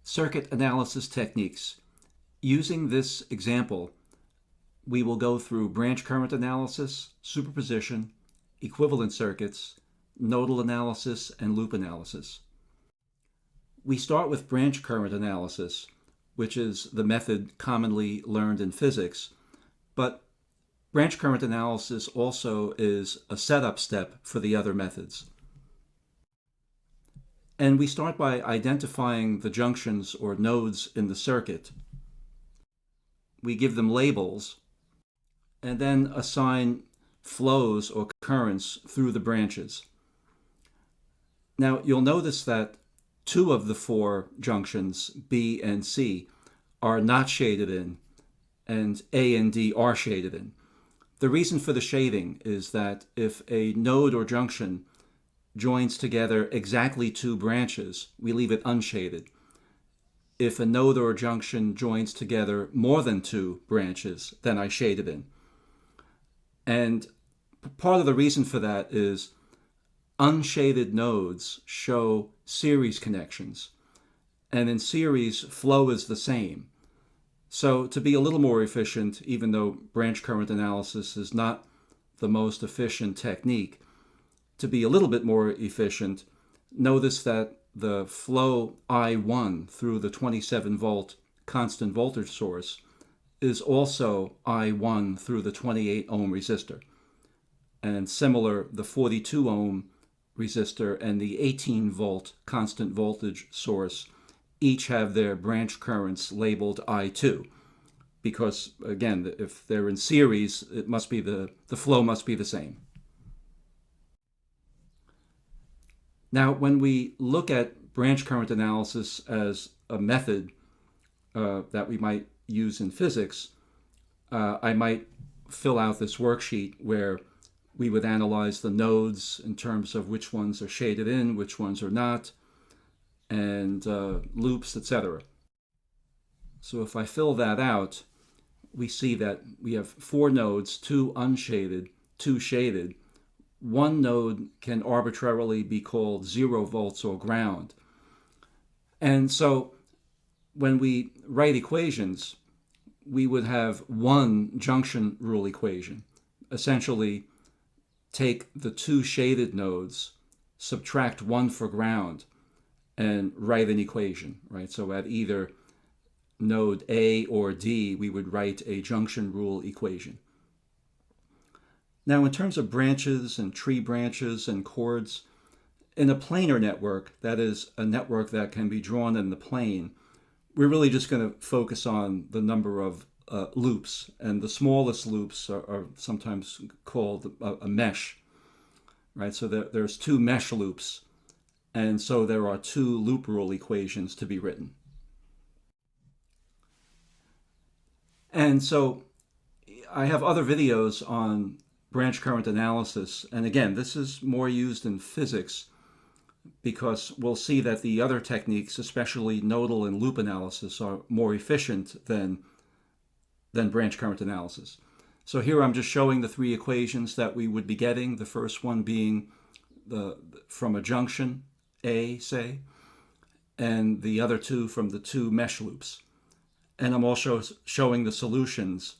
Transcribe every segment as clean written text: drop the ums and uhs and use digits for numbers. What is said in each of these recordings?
Circuit analysis techniques. Using this example, we will go through branch current analysis, superposition, equivalent circuits, nodal analysis, and loop analysis. We start with branch current analysis, which is the method commonly learned in physics, but branch current analysis also is a setup step for the other methods. And we start by identifying the junctions or nodes in the circuit. We give them labels and then assign flows or currents through the branches. Now you'll notice that two of the four junctions, B and C, are not shaded in, and A and D are shaded in. The reason for the shading is that if a node or junction joins together exactly two branches, we leave it unshaded. If a node or a junction joins together more than two branches, then I shade it in. And part of the reason for that is unshaded nodes show series connections, and in series, flow is the same. So to be a little more efficient, even though branch current analysis is not the most efficient technique, to be a little bit more efficient, notice that the flow I1 through the 27-volt constant voltage source is also I1 through the 28-ohm resistor. And similar, the 42-ohm resistor and the 18-volt constant voltage source each have their branch currents labeled I2. Because, again, if they're in series, it must be the flow must be the same. Now, when we look at branch current analysis as a method that we might use in physics, I might fill out this worksheet where we would analyze the nodes in terms of which ones are shaded in, which ones are not, and loops, etc. So if I fill that out, we see that we have four nodes, two unshaded, two shaded. One node can arbitrarily be called 0 volts or ground. And so when we write equations, we would have one junction rule equation. Essentially, take the two shaded nodes, subtract one for ground, and write an equation, right? So at either node A or D, we would write a junction rule equation. Now, in terms of branches and tree branches and chords, in a planar network, that is a network that can be drawn in the plane, we're really just going to focus on the number of loops, and the smallest loops are sometimes called a mesh, right? So there's two mesh loops, and so there are two loop rule equations to be written. And so I have other videos on branch current analysis, and again, this is more used in physics because we'll see that the other techniques, especially nodal and loop analysis, are more efficient than branch current analysis. So here I'm just showing the three equations that we would be getting, the first one being from a junction, A, say, and the other two from the two mesh loops. And I'm also showing the solutions,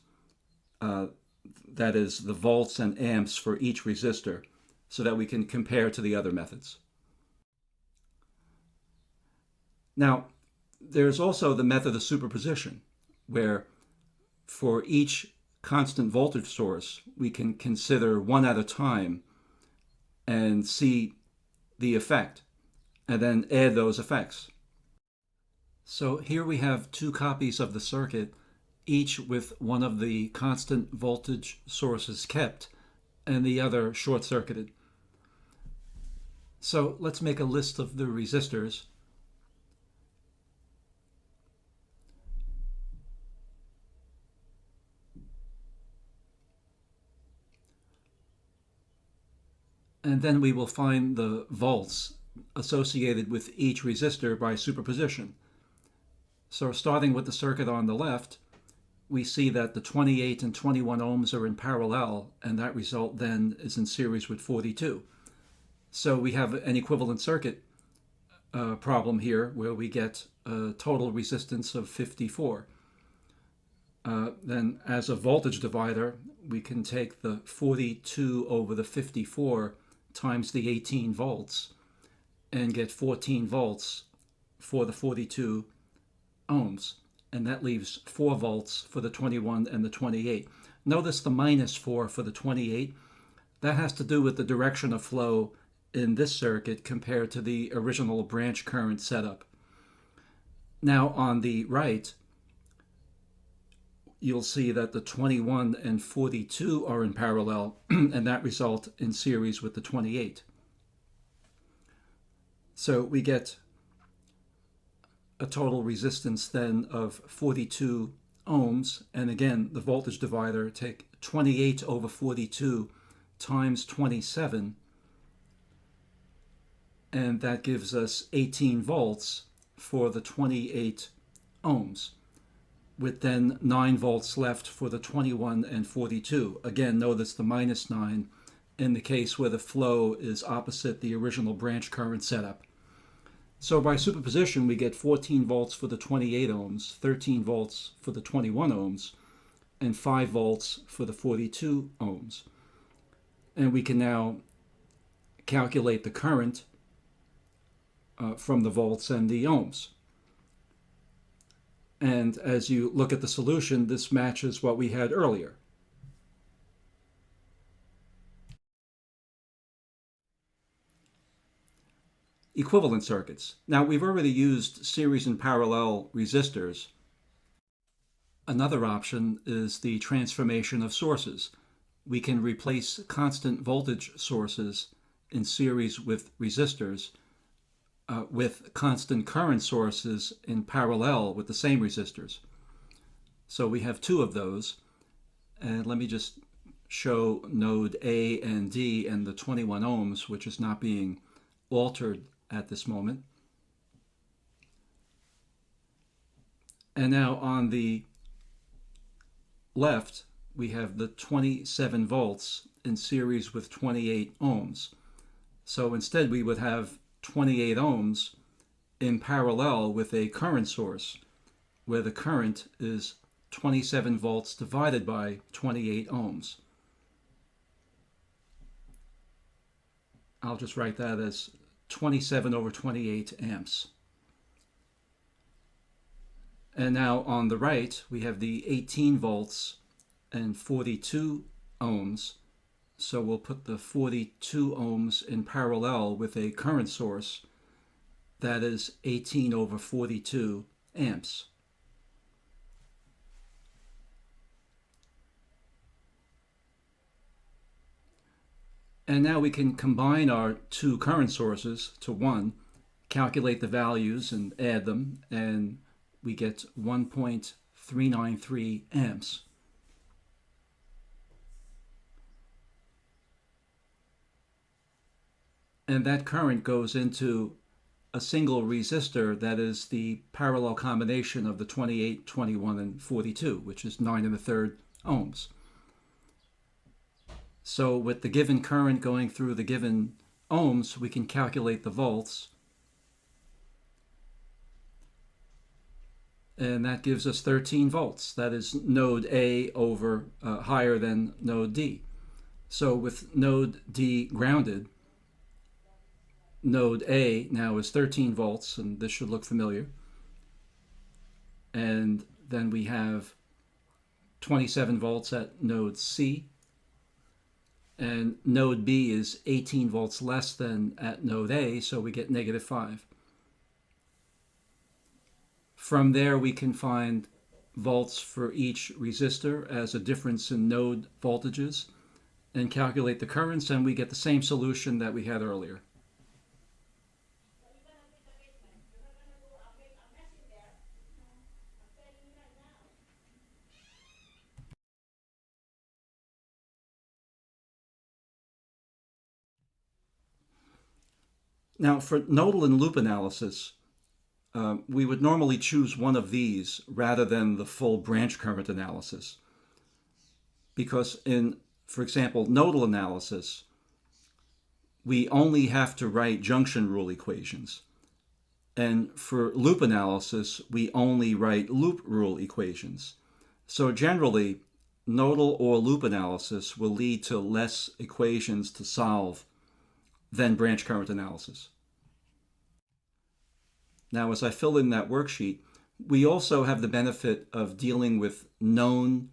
that is the volts and amps for each resistor, so that we can compare to the other methods. Now, there's also the method of superposition, where for each constant voltage source, we can consider one at a time and see the effect, and then add those effects. So here we have two copies of the circuit, each with one of the constant voltage sources kept and the other short-circuited. So let's make a list of the resistors. And then we will find the volts associated with each resistor by superposition. So starting with the circuit on the left, we see that the 28 and 21 ohms are in parallel, and that result then is in series with 42. So we have an equivalent circuit problem here where we get a total resistance of 54. Then as a voltage divider, we can take the 42 over the 54 times the 18 volts and get 14 volts for the 42 ohms. And that leaves 4 volts for the 21 and the 28. Notice the -4 for the 28. That has to do with the direction of flow in this circuit compared to the original branch current setup. Now on the right, you'll see that the 21 and 42 are in parallel, and that result in series with the 28. So we get a total resistance then of 42 ohms, and again, the voltage divider, take 28 over 42 times 27, and that gives us 18 volts for the 28 ohms, with then 9 volts left for the 21 and 42. Again, notice the -9 in the case where the flow is opposite the original branch current setup. So by superposition, we get 14 volts for the 28 ohms, 13 volts for the 21 ohms, and 5 volts for the 42 ohms. And we can now calculate the current from the volts and the ohms. And as you look at the solution, this matches what we had earlier. Equivalent circuits. Now, we've already used series and parallel resistors. Another option is the transformation of sources. We can replace constant voltage sources in series with resistors with constant current sources in parallel with the same resistors. So we have 2 of those. And let me just show node A and D and the 21 ohms, which is not being altered at this moment. And now on the left, we have the 27 volts in series with 28 ohms. So instead we would have 28 ohms in parallel with a current source where the current is 27 volts divided by 28 ohms. I'll just write that as 27 over 28 amps. And now on the right, we have the 18 volts and 42 ohms. So we'll put the 42 ohms in parallel with a current source that is 18 over 42 amps. And now we can combine our 2 current sources to one, calculate the values and add them, and we get 1.393 amps. And that current goes into a single resistor that is the parallel combination of the 28, 21, and 42, which is 9 1/3 ohms. So with the given current going through the given ohms, we can calculate the volts. And that gives us 13 volts. That is node A over higher than node D. So with node D grounded, node A now is 13 volts, and this should look familiar. And then we have 27 volts at node C. And node B is 18 volts less than at node A, so we get -5. From there, we can find volts for each resistor as a difference in node voltages and calculate the currents, and we get the same solution that we had earlier. Now, for nodal and loop analysis, we would normally choose one of these rather than the full branch current analysis. Because in, for example, nodal analysis, we only have to write junction rule equations. And for loop analysis, we only write loop rule equations. So generally, nodal or loop analysis will lead to less equations to solve than branch current analysis. Now, as I fill in that worksheet, we also have the benefit of dealing with known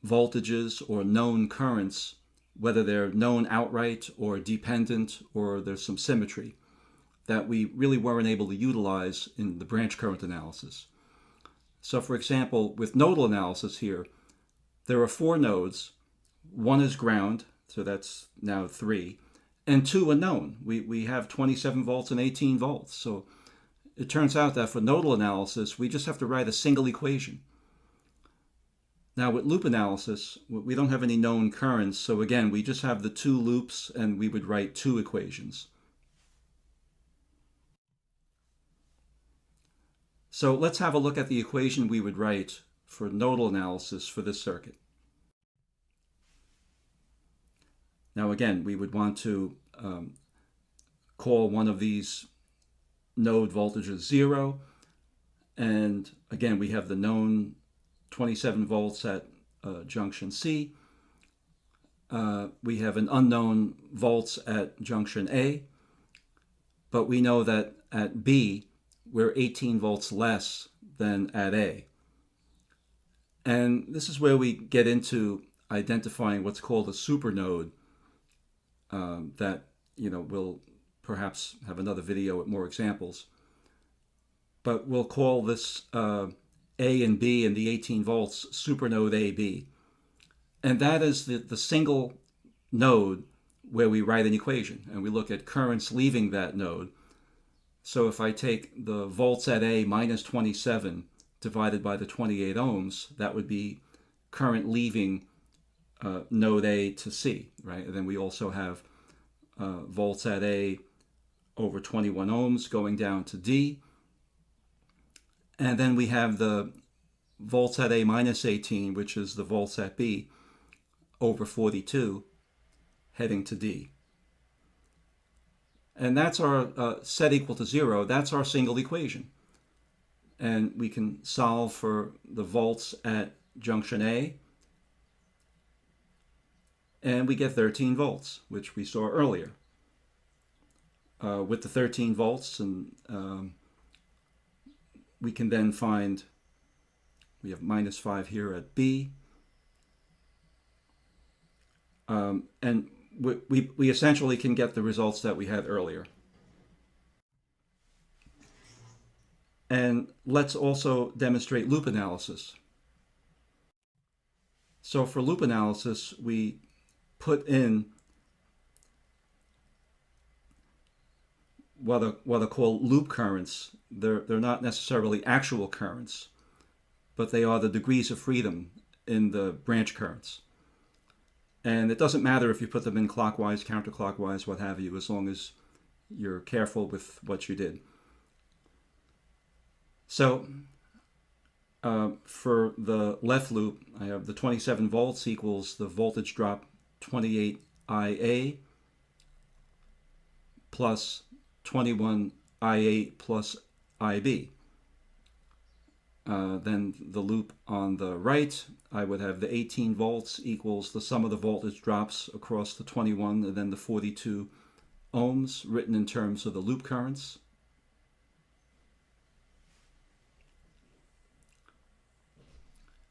voltages or known currents, whether they're known outright or dependent or there's some symmetry that we really weren't able to utilize in the branch current analysis. So for example, with nodal analysis here, there are 4 nodes. 1 is ground, so that's now 3, and 2 unknown. We have 27 volts and 18 volts. So it turns out that for nodal analysis, we just have to write a single equation. Now with loop analysis, we don't have any known currents, so again, we just have the 2 loops and we would write 2 equations. So let's have a look at the equation we would write for nodal analysis for this circuit. Now again, we would want to call one of these node voltages 0, and again we have the known 27 volts at junction C. We have an unknown volts at junction A, but we know that at B we're 18 volts less than at A. And this is where we get into identifying what's called a supernode that, we'll perhaps have another video with more examples. But we'll call this A and B and the 18 volts supernode AB. And that is the single node where we write an equation and we look at currents leaving that node. So if I take the volts at A minus 27 divided by the 28 ohms, that would be current leaving node A to C, right? And then we also have volts at A over 21 ohms going down to D. And then we have the volts at A minus 18, which is the volts at B, over 42, heading to D. And that's our set equal to 0. That's our single equation. And we can solve for the volts at junction A. And we get 13 volts, which we saw earlier. With the 13 volts, and we can then find, we have minus 5 here at B. And we essentially can get the results that we had earlier. And let's also demonstrate loop analysis. So for loop analysis, we put in what are called loop currents. They're not necessarily actual currents, but they are the degrees of freedom in the branch currents. And it doesn't matter if you put them in clockwise, counterclockwise, what have you, as long as you're careful with what you did. So for the left loop, I have the 27 volts equals the voltage drop 28 IA plus 21 I8 plus IB. Then the loop on the right, I would have the 18 volts equals the sum of the voltage drops across the 21 and then the 42 ohms written in terms of the loop currents.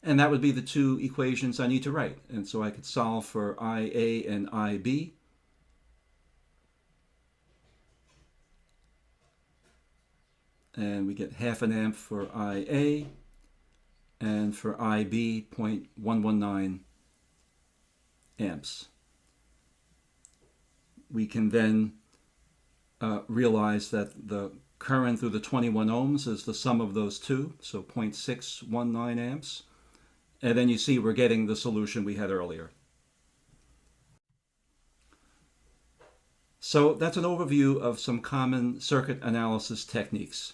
And that would be the 2 equations I need to write. And so I could solve for IA and IB. And we get half an amp for IA, and for IB, 0.119 amps. We can then realize that the current through the 21 ohms is the sum of those two, so 0.619 amps. And then you see we're getting the solution we had earlier. So that's an overview of some common circuit analysis techniques.